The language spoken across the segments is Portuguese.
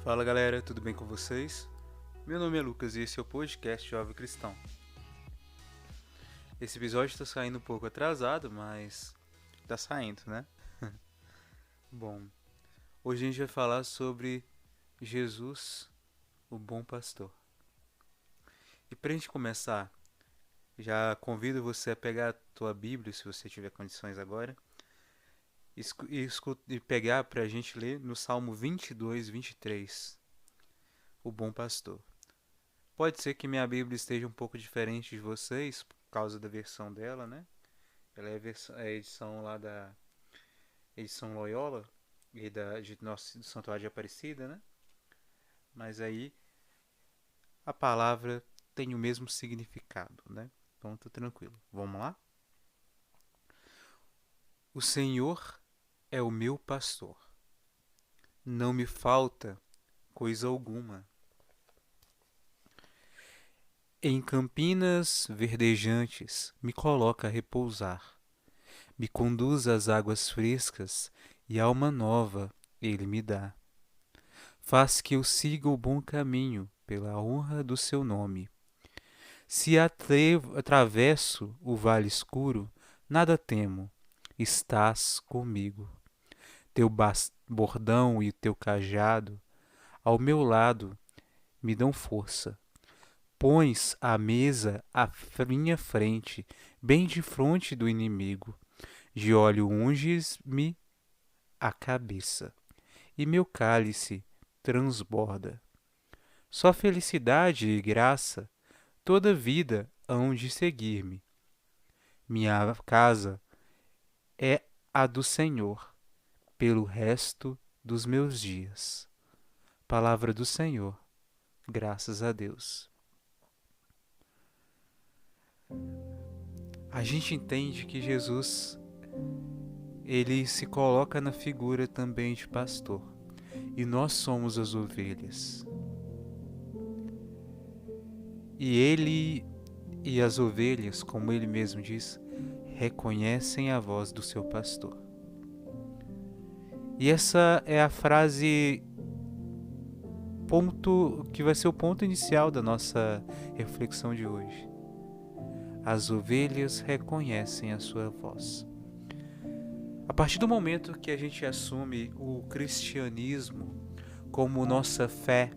Fala galera, tudo bem com vocês? Meu nome é Lucas e esse é o podcast Jovem Cristão. Esse episódio está saindo um pouco atrasado, mas tá saindo, né? Bom, hoje a gente vai falar sobre Jesus, o bom pastor. E pra gente começar, já convido você a pegar a tua Bíblia, se você tiver condições agora, e pegar pra gente ler no Salmo 22, 23, o bom pastor. Pode ser que minha Bíblia esteja um pouco diferente de vocês, por causa da versão dela, né? Ela é a edição lá da edição Loyola e de nosso Santuário de Aparecida, né? Mas aí a palavra tem o mesmo significado, né? Então tô tranquilo. Vamos lá? O Senhor é o meu pastor. Não me falta coisa alguma. Em campinas verdejantes me coloca a repousar. Me conduz às águas frescas e alma nova ele me dá. Faz que eu siga o bom caminho pela honra do seu nome. Se atravesso o vale escuro, nada temo, estás comigo. Teu bordão e teu cajado ao meu lado me dão força. Pões a mesa à minha frente, bem de fronte do inimigo. De óleo unges-me a cabeça, e meu cálice transborda. Só felicidade e graça, toda vida hão de seguir-me. Minha casa é a do Senhor, pelo resto dos meus dias. Palavra do Senhor, graças a Deus. A gente entende que Jesus, ele se coloca na figura também de pastor. E nós somos as ovelhas. E ele e as ovelhas, como ele mesmo diz, reconhecem a voz do seu pastor. E essa é a frase que vai ser o ponto inicial da nossa reflexão de hoje. As ovelhas reconhecem a sua voz. A partir do momento que a gente assume o cristianismo como nossa fé,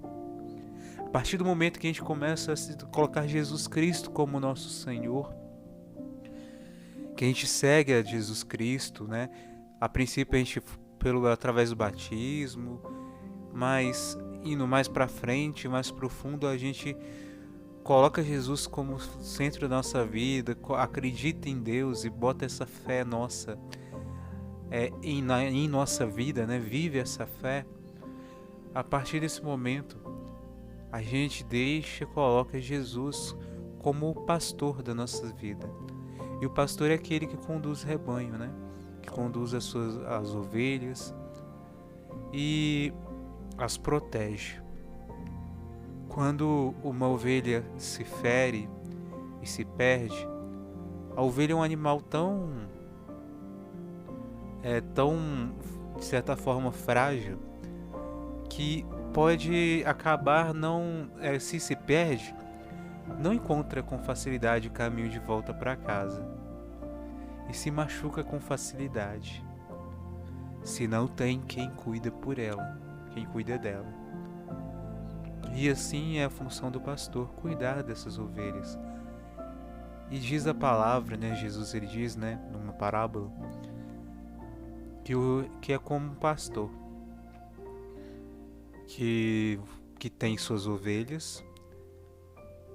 a partir do momento que a gente começa a colocar Jesus Cristo como nosso Senhor, que a gente segue a Jesus Cristo, né? A princípio a gente através do batismo, mas indo mais para frente, mais profundo, a gente coloca Jesus como centro da nossa vida, acredita em Deus e bota essa fé nossa em nossa vida, né? Vive essa fé. A partir desse momento, a gente coloca Jesus como o pastor da nossa vida. E o pastor é aquele que conduz o rebanho, né? Que conduz as ovelhas e as protege. Quando uma ovelha se fere e se perde, a ovelha é um animal tão de certa forma frágil, que pode acabar se perde, não encontra com facilidade o caminho de volta para casa e se machuca com facilidade, se não tem quem cuida por ela, quem cuida dela. E assim é a função do pastor, cuidar dessas ovelhas. E diz a palavra, né, Jesus ele diz, né, numa parábola, que é como um pastor que tem suas ovelhas,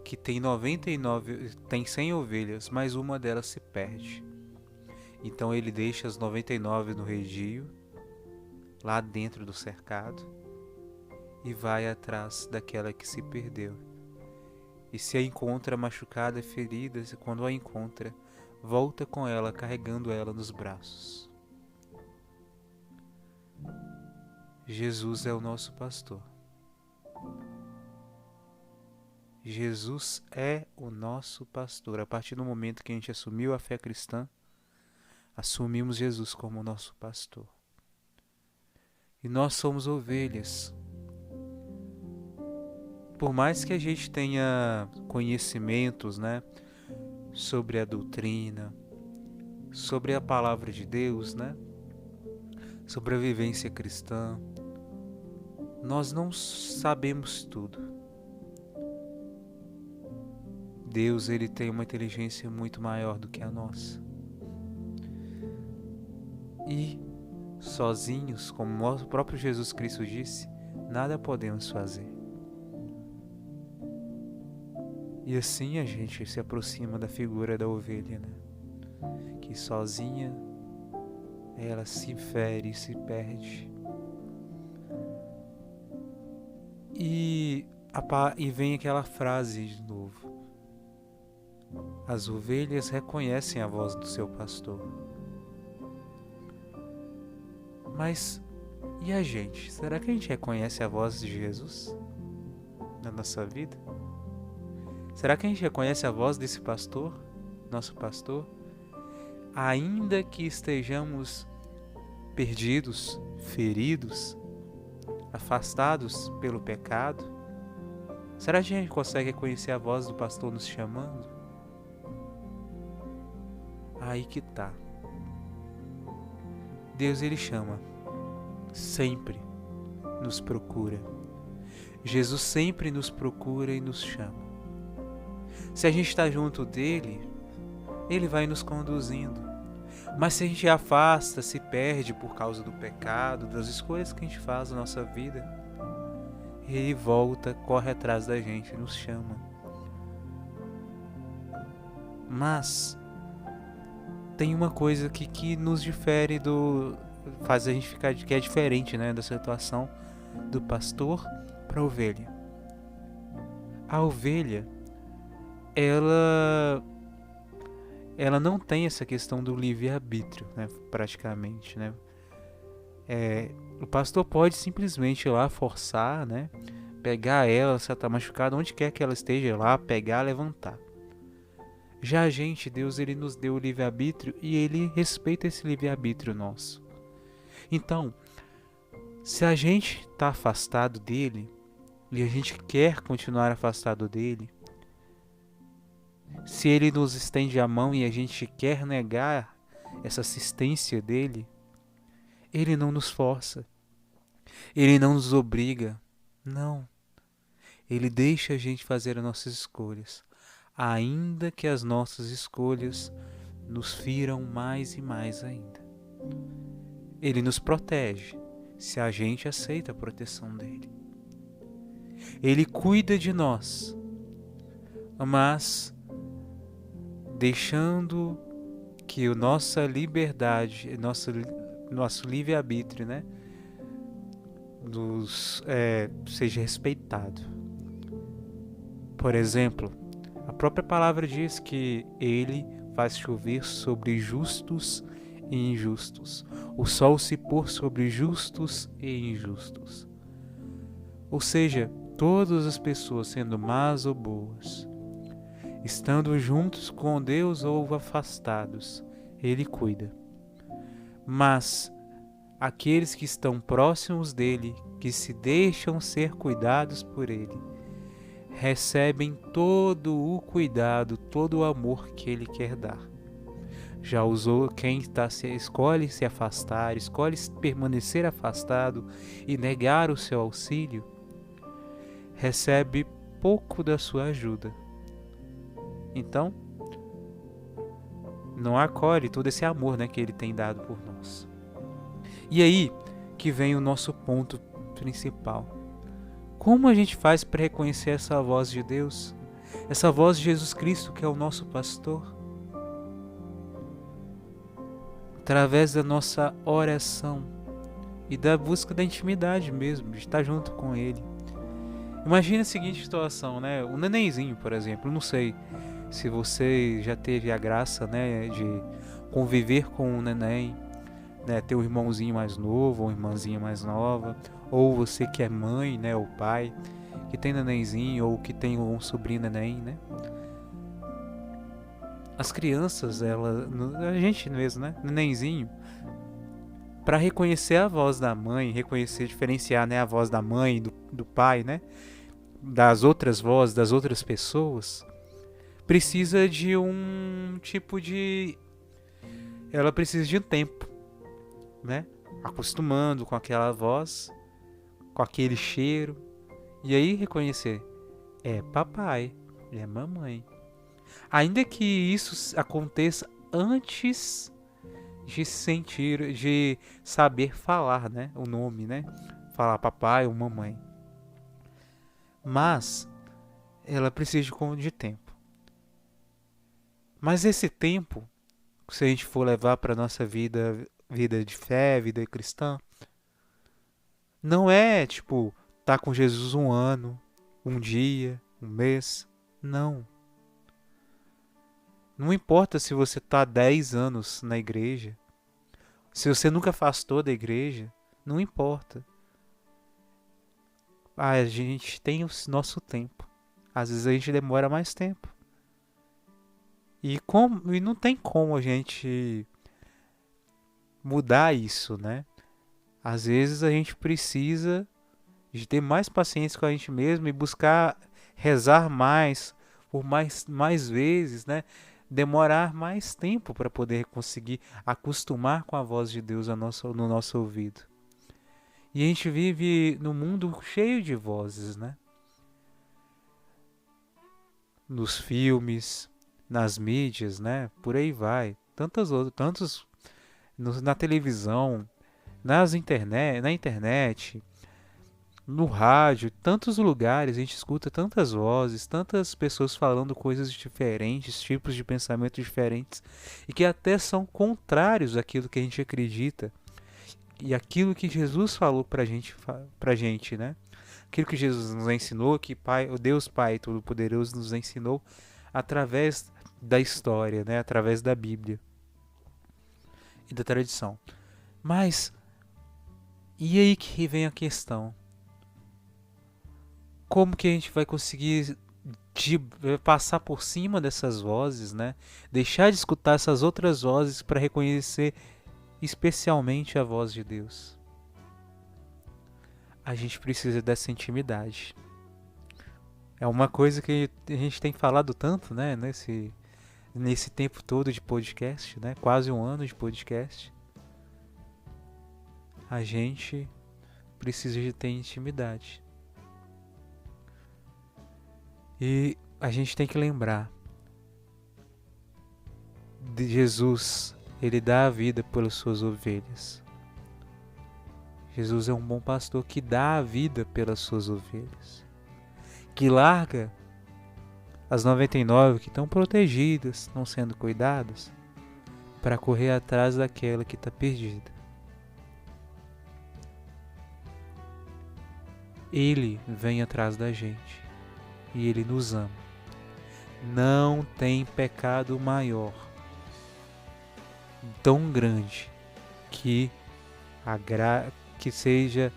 que tem 99, tem 100 ovelhas, mas uma delas se perde. Então ele deixa as 99 no redil, lá dentro do cercado, e vai atrás daquela que se perdeu. E se a encontra machucada, ferida, quando a encontra, volta com ela, carregando ela nos braços. Jesus é o nosso pastor. Jesus é o nosso pastor. A partir do momento que a gente assumiu a fé cristã, assumimos Jesus como nosso pastor. E nós somos ovelhas. Por mais que a gente tenha conhecimentos, né, sobre a doutrina, sobre a palavra de Deus, né, sobre a vivência cristã, nós não sabemos tudo. Deus, ele tem uma inteligência muito maior do que a nossa. E sozinhos, como o próprio Jesus Cristo disse, nada podemos fazer. E assim a gente se aproxima da figura da ovelha, né? Que sozinha ela se fere, se perde. E vem aquela frase de novo: as ovelhas reconhecem a voz do seu pastor. Mas e a gente? Será que a gente reconhece a voz de Jesus na nossa vida? Será que a gente reconhece a voz desse pastor, nosso pastor? Ainda que estejamos perdidos, feridos, afastados pelo pecado, será que a gente consegue reconhecer a voz do pastor nos chamando? Aí que tá. Deus, ele chama, sempre nos procura. Jesus sempre nos procura e nos chama. Se a gente está junto dele, ele vai nos conduzindo. Mas se a gente afasta, se perde por causa do pecado, das escolhas que a gente faz na nossa vida, ele volta, corre atrás da gente, nos chama. Mas tem uma coisa que nos difere faz a gente ficar que é diferente, né, da situação do pastor para a ovelha. A ovelha, ela não tem essa questão do livre-arbítrio, né, praticamente, né? O pastor pode simplesmente ir lá forçar, né, pegar ela, se ela está machucada, onde quer que ela esteja, lá, pegar, levantar. Já a gente, Deus, ele nos deu o livre-arbítrio e ele respeita esse livre-arbítrio nosso. Então, se a gente está afastado dele e a gente quer continuar afastado dele, se ele nos estende a mão e a gente quer negar essa assistência dele, ele não nos força, ele não nos obriga, não. Ele deixa a gente fazer as nossas escolhas, ainda que as nossas escolhas nos firam mais e mais ainda. Ele nos protege, se a gente aceita a proteção dele. Ele cuida de nós, mas deixando que a nossa liberdade, nosso livre-arbítrio, né, seja respeitado. Por exemplo, a própria palavra diz que ele faz chover sobre justos e injustos, o sol se pôr sobre justos e injustos. Ou seja, todas as pessoas, sendo más ou boas, estando juntos com Deus ou afastados, ele cuida. Mas aqueles que estão próximos dele, que se deixam ser cuidados por ele, recebem todo o cuidado, todo o amor que ele quer dar. Já quem escolhe se afastar, escolhe permanecer afastado e negar o seu auxílio, recebe pouco da sua ajuda. Então, não acolhe todo esse amor, né, que ele tem dado por nós. E aí que vem o nosso ponto principal. Como a gente faz para reconhecer essa voz de Deus? Essa voz de Jesus Cristo, que é o nosso pastor? Através da nossa oração e da busca da intimidade mesmo, de estar junto com ele. Imagina a seguinte situação, né? Um nenenzinho, por exemplo, não sei se você já teve a graça, né, de conviver com um neném, né, ter um irmãozinho mais novo, ou uma irmãzinha mais nova, ou você que é mãe, né, ou pai, que tem nenenzinho, ou que tem um sobrinho neném, né? As crianças, a gente mesmo, né, nenenzinho, para reconhecer a voz da mãe, diferenciar, né, a voz da mãe, do pai, né, das outras vozes, das outras pessoas, precisa de um tipo de... Ela precisa de um tempo, né? Acostumando com aquela voz, com aquele cheiro. E aí reconhecer, é papai, é mamãe. Ainda que isso aconteça antes de sentir, de saber falar, né? O nome, né? Falar papai ou mamãe. Mas ela precisa de tempo. Mas esse tempo, se a gente for levar para nossa vida, vida de fé, vida cristã, não é tipo tá com Jesus um ano, um dia, um mês. Não. Não importa se você tá 10 anos na igreja, se você nunca afastou da igreja, não importa. A gente tem o nosso tempo. Às vezes a gente demora mais tempo. E não tem como a gente mudar isso, né? Às vezes a gente precisa de ter mais paciência com a gente mesmo e buscar rezar mais, por mais vezes, né? Demorar mais tempo para poder conseguir acostumar com a voz de Deus no nosso ouvido. E a gente vive num mundo cheio de vozes, né? Nos filmes, nas mídias, né? Por aí vai. Tantos na televisão, na internet, no rádio, tantos lugares, a gente escuta tantas vozes, tantas pessoas falando coisas diferentes, tipos de pensamento diferentes, e que até são contrários àquilo que a gente acredita e aquilo que Jesus falou pra gente, né? Aquilo que Jesus nos ensinou, que o Deus Pai Todo-Poderoso nos ensinou através da história, né? Através da Bíblia e da tradição. Mas, e aí que vem a questão? Como que a gente vai conseguir passar por cima dessas vozes, né? Deixar de escutar essas outras vozes para reconhecer especialmente a voz de Deus? A gente precisa dessa intimidade. É uma coisa que a gente tem falado tanto, né? Nesse tempo todo de podcast, né? Quase um ano de podcast. A gente precisa de ter intimidade. E a gente tem que lembrar de Jesus, ele dá a vida pelas suas ovelhas. Jesus é um bom pastor que dá a vida pelas suas ovelhas, que larga as 99 que estão protegidas, estão sendo cuidadas, para correr atrás daquela que está perdida. Ele vem atrás da gente e ele nos ama. Não tem pecado maior, tão grande, que seja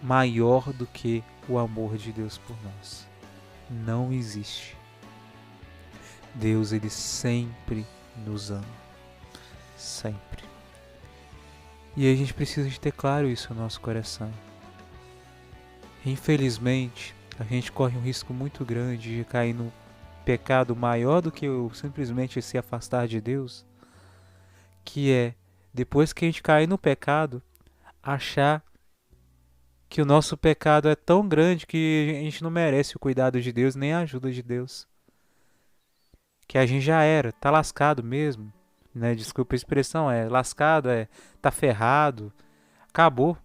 maior do que o amor de Deus por nós. Não existe. Deus, ele sempre nos ama. Sempre. E a gente precisa de ter claro isso no nosso coração. Infelizmente, a gente corre um risco muito grande de cair no pecado maior do que simplesmente se afastar de Deus, que é, depois que a gente cair no pecado, achar que o nosso pecado é tão grande que a gente não merece o cuidado de Deus nem a ajuda de Deus. Que a gente já era, tá lascado mesmo, né? Desculpa a expressão, lascado, tá ferrado, acabou,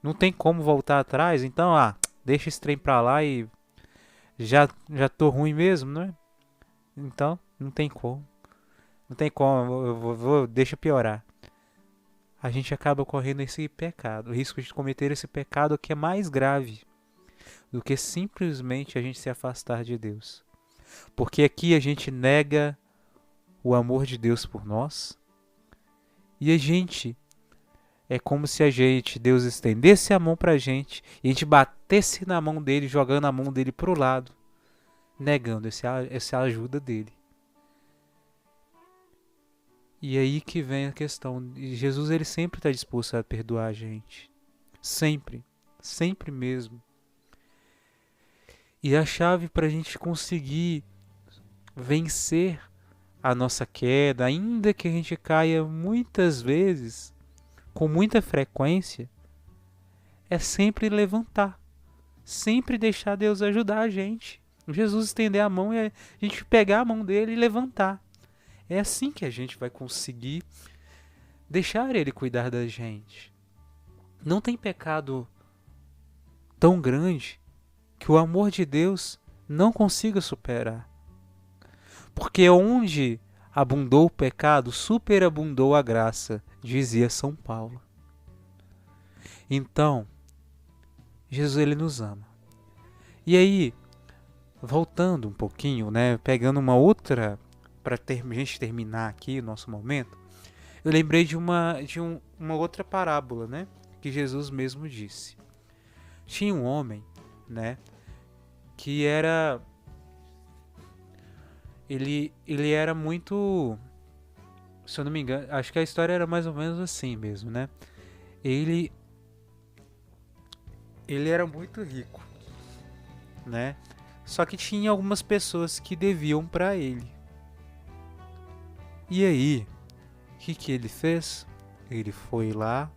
não tem como voltar atrás, então, deixa esse trem pra lá e já tô ruim mesmo, né? Então, não tem como, deixa piorar. A gente acaba correndo esse pecado, o risco de cometer esse pecado que é mais grave do que simplesmente a gente se afastar de Deus. Porque aqui a gente nega o amor de Deus por nós e a gente é como se Deus estendesse a mão pra gente e a gente batesse na mão dele, jogando a mão dele pro lado, negando essa ajuda dele. E aí que vem a questão. Jesus, ele sempre está disposto a perdoar a gente. Sempre. Sempre mesmo. E a chave para a gente conseguir vencer a nossa queda, ainda que a gente caia muitas vezes, com muita frequência, é sempre levantar. Sempre deixar Deus ajudar a gente. Jesus estender a mão e a gente pegar a mão dele e levantar. É assim que a gente vai conseguir deixar ele cuidar da gente. Não tem pecado tão grande que o amor de Deus não consiga superar. Porque onde abundou o pecado, superabundou a graça, dizia São Paulo. Então, Jesus ele nos ama. E aí, voltando um pouquinho, né, pegando uma outra, para a gente terminar aqui o nosso momento, eu lembrei de uma outra parábola, né, que Jesus mesmo disse. Tinha um homem, né, que era ele era muito, se eu não me engano, acho que a história era mais ou menos assim mesmo, né? Ele era muito rico, né? Só que tinha algumas pessoas que deviam para ele. E aí, o que ele fez? Ele foi lá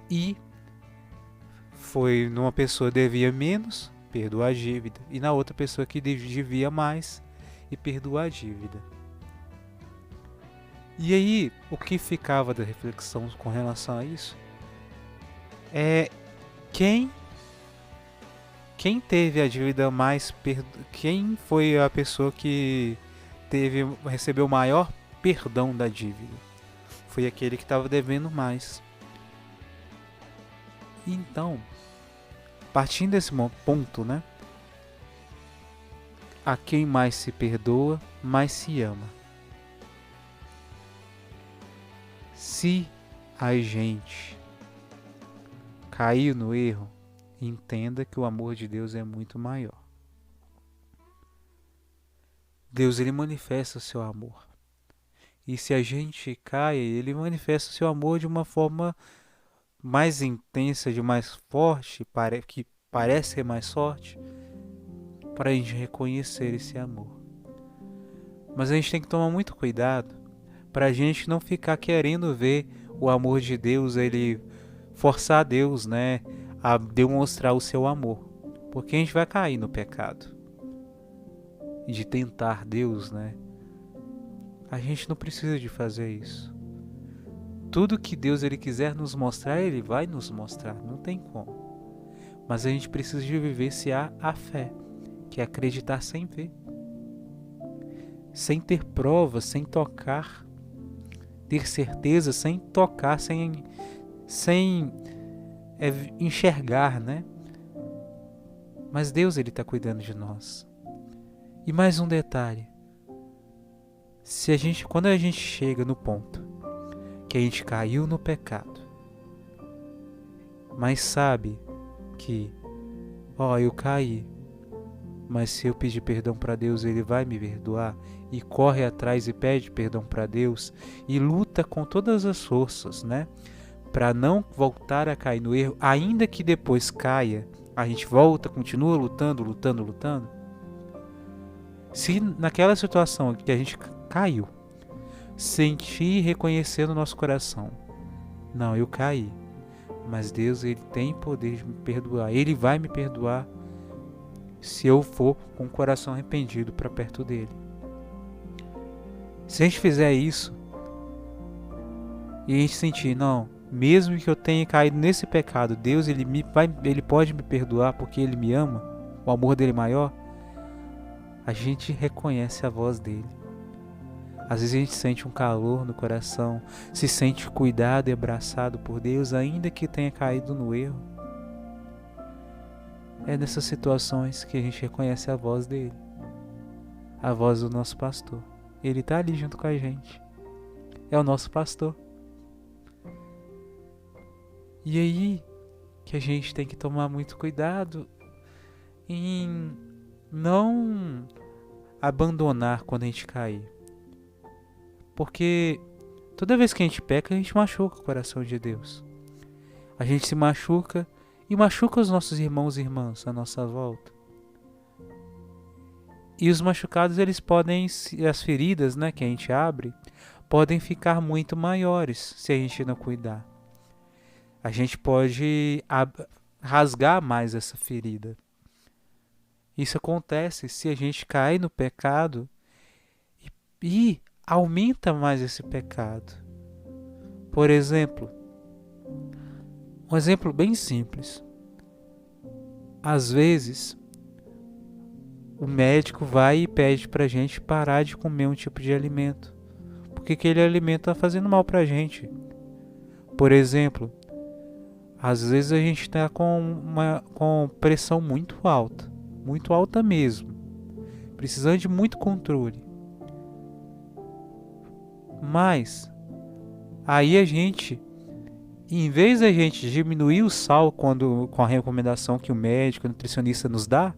e foi numa pessoa que devia menos, perdoar a dívida, e na outra pessoa que devia mais e perdoar a dívida. E aí, o que ficava da reflexão com relação a isso é quem teve a dívida mais quem foi a pessoa que recebeu o maior perdão da dívida? Foi aquele que estava devendo mais. Então, partindo desse ponto, né? A quem mais se perdoa, mais se ama. Se a gente caiu no erro, entenda que o amor de Deus é muito maior. Deus ele manifesta o seu amor. E se a gente cai, ele manifesta o seu amor de uma forma mais intensa, de mais forte, que parece ser mais forte, para a gente reconhecer esse amor. Mas a gente tem que tomar muito cuidado para a gente não ficar querendo ver o amor de Deus, ele forçar Deus, né, a demonstrar o seu amor, porque a gente vai cair no pecado e de tentar Deus, né? A gente não precisa de fazer isso. Tudo que Deus ele quiser nos mostrar, ele vai nos mostrar, não tem como. Mas a gente precisa de vivenciar a fé, que é acreditar sem ver, sem ter provas, sem tocar, ter certeza sem tocar, sem enxergar, né? Mas Deus ele está cuidando de nós. E mais um detalhe: quando a gente chega no ponto que a gente caiu no pecado, mas sabe que, eu caí, mas se eu pedir perdão para Deus, ele vai me perdoar, e corre atrás e pede perdão para Deus e luta com todas as forças, né, para não voltar a cair no erro, ainda que depois caia, a gente volta, continua lutando. Se naquela situação que a gente caiu, sentir e reconhecer no nosso coração, não, eu caí, mas Deus ele tem poder de me perdoar, ele vai me perdoar se eu for com o coração arrependido para perto dele. Se a gente fizer isso e a gente sentir, não, mesmo que eu tenha caído nesse pecado, Deus ele pode me perdoar porque ele me ama, o amor dele é maior, a gente reconhece a voz dele. Às vezes a gente sente um calor no coração, se sente cuidado e abraçado por Deus, ainda que tenha caído no erro. É nessas situações que a gente reconhece a voz dele, a voz do nosso pastor. Ele está ali junto com a gente, é o nosso pastor. E aí que a gente tem que tomar muito cuidado em não abandonar quando a gente cair. Porque toda vez que a gente peca, a gente machuca o coração de Deus. A gente se machuca e machuca os nossos irmãos e irmãs à nossa volta. E os machucados, eles podem, as feridas, né, que a gente abre, podem ficar muito maiores se a gente não cuidar. A gente pode rasgar mais essa ferida. Isso acontece se a gente cai no pecado e aumenta mais esse pecado. Por exemplo, um exemplo bem simples. Às vezes, o médico vai e pede pra gente parar de comer um tipo de alimento, porque aquele alimento está fazendo mal pra gente. Por exemplo, às vezes a gente está com pressão muito alta mesmo, precisando de muito controle. Mas aí a gente, em vez da gente diminuir o sal com a recomendação que o médico, o nutricionista nos dá,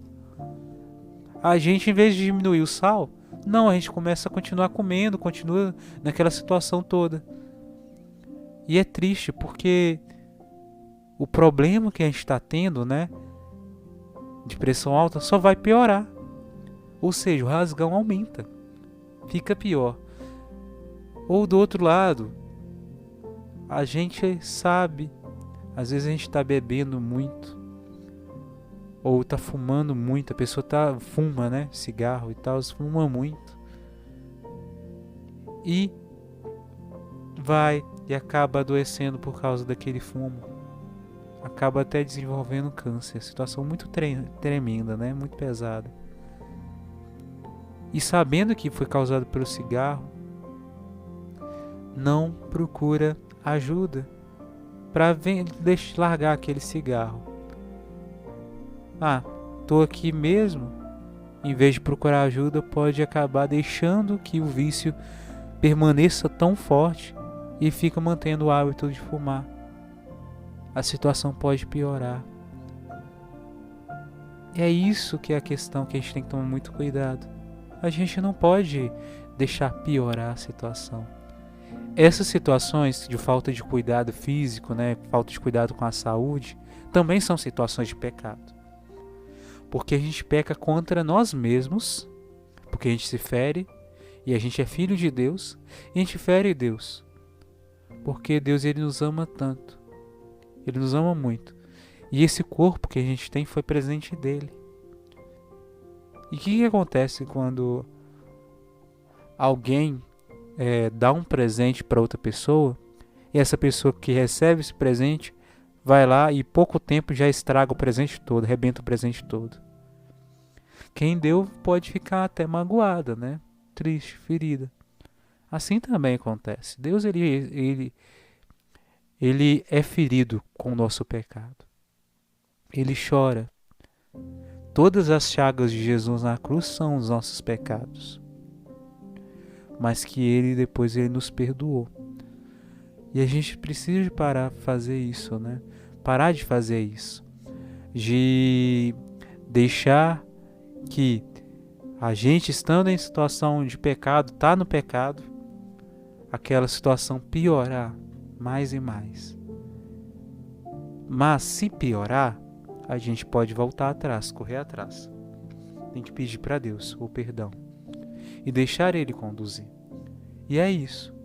a gente, em vez de diminuir o sal, não, a gente começa a continuar comendo, continua naquela situação toda. E é triste porque o problema que a gente está tendo, né, de pressão alta, só vai piorar. Ou seja, o rasgão aumenta, fica pior. Ou do outro lado, a gente sabe, às vezes a gente está bebendo muito, ou está fumando muito, a pessoa fuma, né, cigarro e tal, fuma muito. E vai e acaba adoecendo por causa daquele fumo. Acaba até desenvolvendo câncer. Situação muito tremenda, né? Muito pesada. E sabendo que foi causado pelo cigarro, não procura ajuda para largar aquele cigarro. Tô aqui mesmo. Em vez de procurar ajuda, pode acabar deixando que o vício permaneça tão forte e fica mantendo o hábito de fumar. A situação pode piorar. É isso que é a questão que a gente tem que tomar muito cuidado. A gente não pode deixar piorar a situação. Essas situações de falta de cuidado físico, né, falta de cuidado com a saúde, também são situações de pecado. Porque a gente peca contra nós mesmos, porque a gente se fere, e a gente é filho de Deus, e a gente fere Deus. Porque Deus, ele nos ama tanto. Ele nos ama muito. E esse corpo que a gente tem foi presente dele. E o que acontece quando alguém dá um presente para outra pessoa, e essa pessoa que recebe esse presente vai lá e pouco tempo já estraga o presente todo, arrebenta o presente todo? Quem deu pode ficar até magoada, né? Triste, ferida. Assim também acontece. Deus, ele é ferido com o nosso pecado. Ele chora. Todas as chagas de Jesus na cruz são os nossos pecados. Mas que ele depois nos perdoou. E a gente precisa parar de fazer isso, né? Parar de fazer isso. De deixar que a gente, estando em situação de pecado, tá no pecado, aquela situação piorar mais e mais. Mas se piorar, a gente pode voltar atrás, correr atrás. Tem que pedir para Deus o perdão e deixar Ele conduzir. E é isso,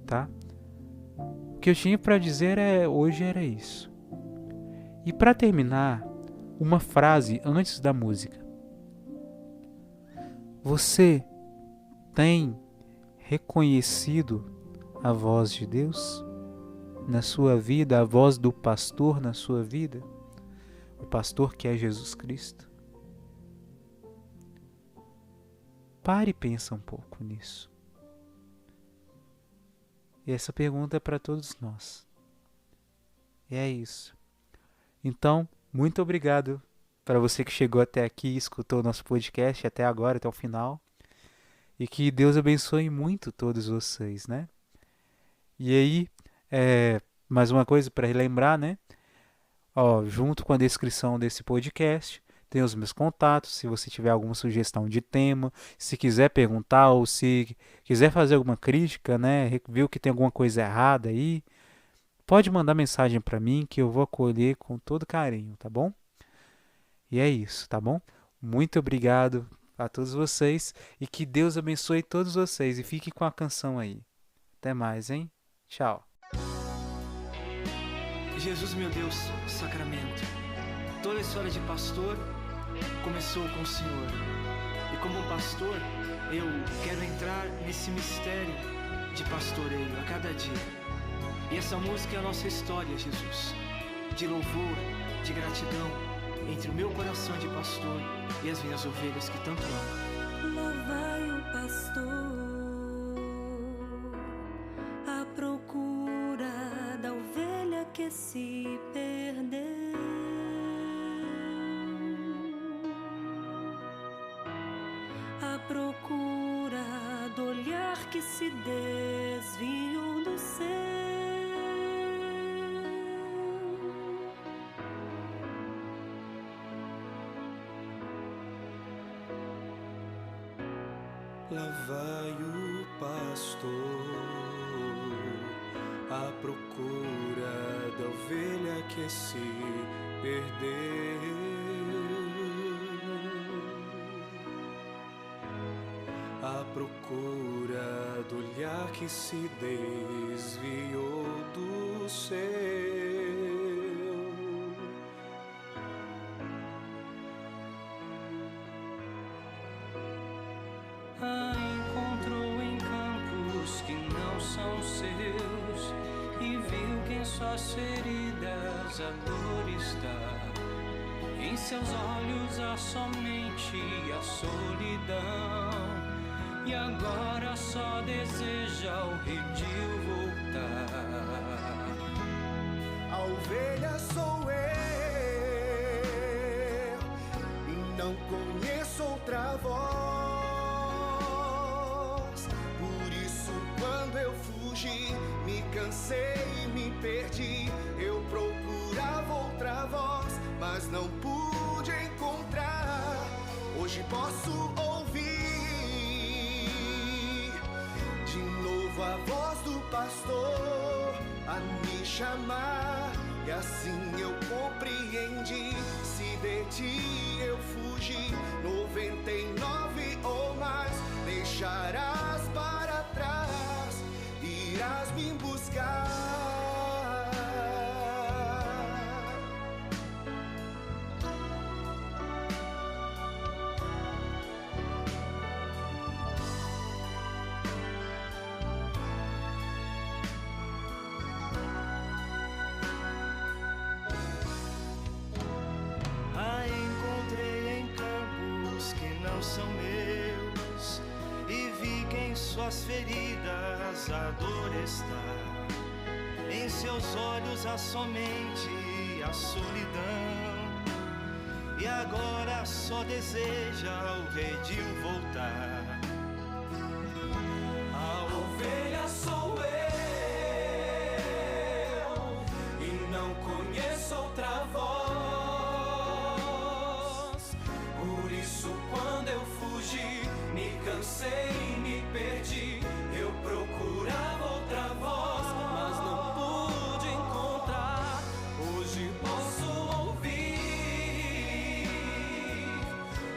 tá? O que eu tinha para dizer hoje era isso. E para terminar, uma frase antes da música. Você tem reconhecido a voz de Deus na sua vida, a voz do pastor na sua vida? O pastor que é Jesus Cristo? Pare e pensa um pouco nisso. E essa pergunta é para todos nós. E é isso. Então, muito obrigado para você que chegou até aqui e escutou o nosso podcast até agora, até o final. E que Deus abençoe muito todos vocês, né? E aí, mais uma coisa para relembrar, né? Junto com a descrição desse podcast, tem os meus contatos. Se você tiver alguma sugestão de tema, se quiser perguntar ou se quiser fazer alguma crítica, né? Viu que tem alguma coisa errada aí, pode mandar mensagem para mim que eu vou acolher com todo carinho, tá bom? E é isso, tá bom? Muito obrigado a todos vocês e que Deus abençoe todos vocês e fiquem com a canção aí. Até mais, hein? Tchau. Jesus, meu Deus, sacramento. Toda a história de pastor começou com o Senhor. E como um pastor, eu quero entrar nesse mistério de pastoreio a cada dia. E essa música é a nossa história, Jesus, de louvor, de gratidão entre o meu coração de pastor e as minhas ovelhas que tanto amo. Lá vai o pastor à procura da ovelha que se perdeu. À procura do olhar que se desviou do céu. Lá vai o pastor à procura da ovelha que se perdeu. À procura do olhar que se desviou do céu. A encontrou em campos que não são seus e viu que em suas feridas a dor está. Em seus olhos há somente a solidão e agora só deseja o redil voltar. A ovelha sou eu e não conheço outra voz. Por isso quando eu fugi, me cansei e me perdi. Eu procurava outra voz, mas não pude encontrar. Hoje posso ouvir de novo a voz do pastor a me chamar. E assim eu compreendi, se de ti eu fugi, 99 ou mais deixarás para trás, irás me buscar. São meus e vi que em suas feridas a dor está. Em seus olhos há somente a solidão e agora só deseja o redil voltar. A ovelha sou eu e não conheço outra voz. Quando eu fugi, me cansei e me perdi. Eu procurava outra voz, mas não pude encontrar. Hoje posso ouvir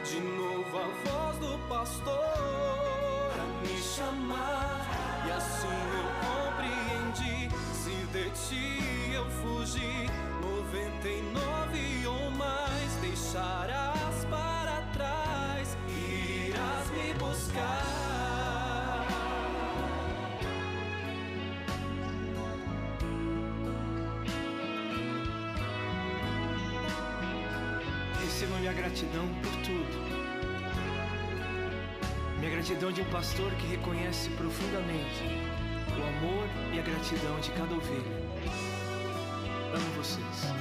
de novo a voz do pastor a me chamar. E assim eu compreendi, se de ti eu fugi, 99 ou mais deixarás para trás, irás me buscar. Receba minha gratidão por tudo. Minha gratidão de um pastor que reconhece profundamente o amor e a gratidão de cada ovelha. Amo vocês.